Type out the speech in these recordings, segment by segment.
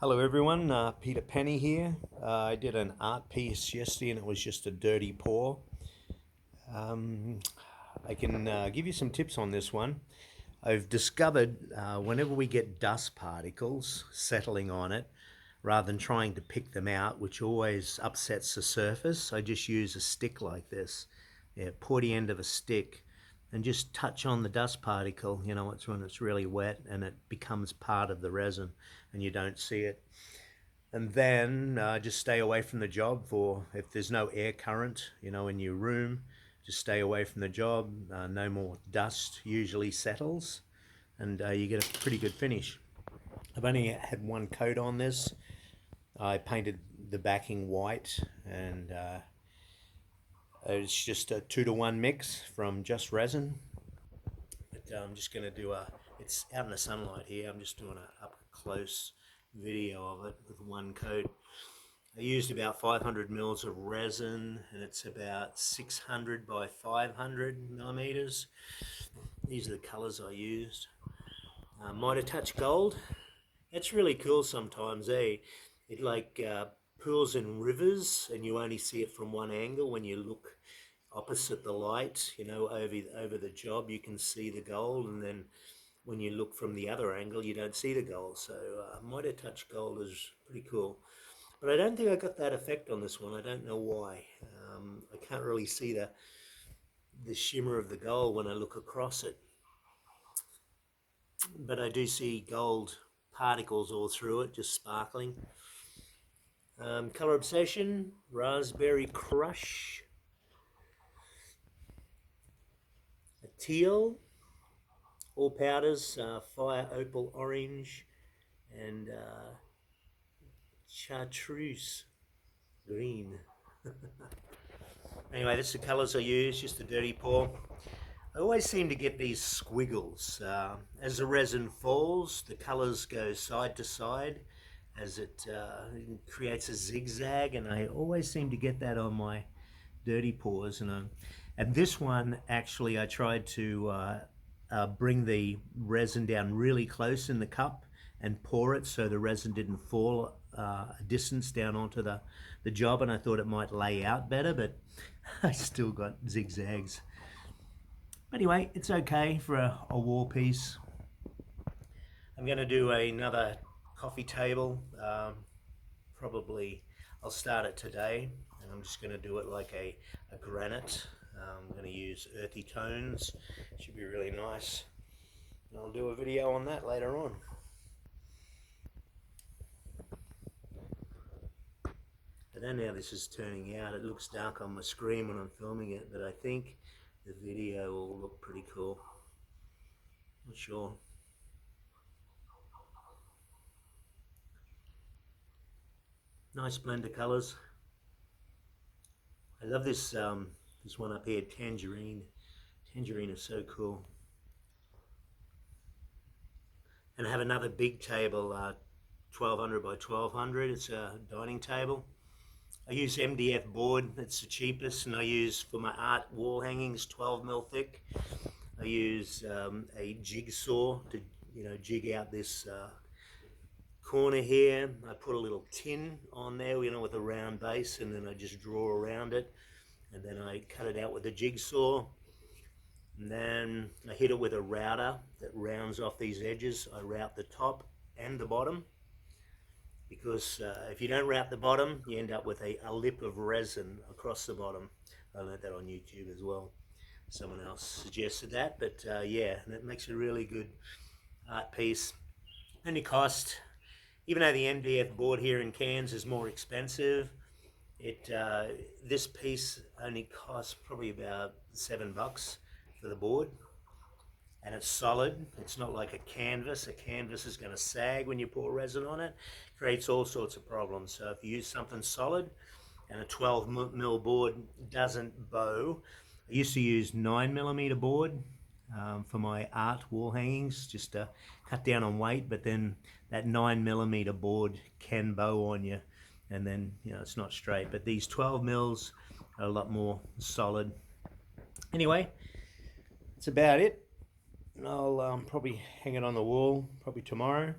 Hello everyone, Peter Penny here. I did an art piece yesterday and it was just a dirty pour. Um, I can give you some tips on this one. I've discovered whenever we get dust particles settling on it, rather than trying to pick them out, which always upsets the surface, I just use a stick like this. Yeah, pointy end of a stick and just touch on the dust particle. You know, it's when it's really wet and it becomes part of the resin and you don't see it. And then just stay away from the job for if there's no air current, you know, in your room, just stay away from the job. No more dust usually settles, and you get a pretty good finish. I've only had one coat on this. I painted the backing white, and it's just a 2-to-1 mix from Just Resin. But I'm just going to do it's out in the sunlight here. I'm just doing a up close video of it with one coat. I used about 500 mils of resin and it's about 600 by 500 millimeters. These are the colors I used. Mitre Touch Gold. It's really cool sometimes, eh? It like pools in rivers and you only see it from one angle. When you look opposite the light, you know, over the job, you can see the gold, and then when you look from the other angle, you don't see the gold. So Mitre Touch Gold is pretty cool. But I don't think I got that effect on this one. I don't know why. I can't really see the shimmer of the gold when I look across it. But I do see gold particles all through it, just sparkling. Color Obsession, Raspberry Crush, a teal, all powders, Fire Opal Orange, and Chartreuse Green. Anyway, that's the colours I use, just a dirty pour. I always seem to get these squiggles. As the resin falls, the colours go side to side as it creates a zigzag, and I always seem to get that on my dirty pours. And this one, actually, I tried to bring the resin down really close in the cup and pour it so the resin didn't fall a distance down onto the job, and I thought it might lay out better, but I still got zigzags. Anyway, it's okay for a wall piece. I'm going to do another coffee table. Probably I'll start it today, and I'm just going to do it like a granite. I'm going to use earthy tones. Should be really nice. And I'll do a video on that later on. I don't know how this is turning out. It looks dark on my screen when I'm filming it, but I think the video will look pretty cool. Not sure. Nice blend of colours. I love this this one up here, Tangerine. Tangerine is so cool. And I have another big table, 1200 by 1200. It's a dining table. I use MDF board, it's the cheapest, and I use for my art wall hangings 12 mil thick. I use a jigsaw to jig out this corner here. I put a little tin on there, with a round base, and then I just draw around it, and then I cut it out with a jigsaw, and then I hit it with a router that rounds off these edges. I route the top and the bottom, because if you don't route the bottom, you end up with a lip of resin across the bottom. I learned that on YouTube as well. Someone else suggested that, but yeah, and it makes a really good art piece. Only cost, even though the MDF board here in Cairns is more expensive, this piece only costs probably about $7 for the board, and it's solid. It's not like a canvas. A canvas is going to sag when you pour resin on it. Creates all sorts of problems. So if you use something solid, and a 12 mil board doesn't bow. I used to use 9mm board for my art wall hangings, just to cut down on weight, but then that 9mm board can bow on you, and then it's not straight. But these 12 mils are a lot more solid. Anyway, that's about it. I'll probably hang it on the wall probably tomorrow,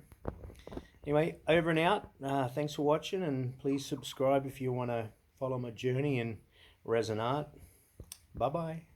Anyway, over and out. Thanks for watching, and please subscribe if you want to follow my journey in resin art. Bye bye.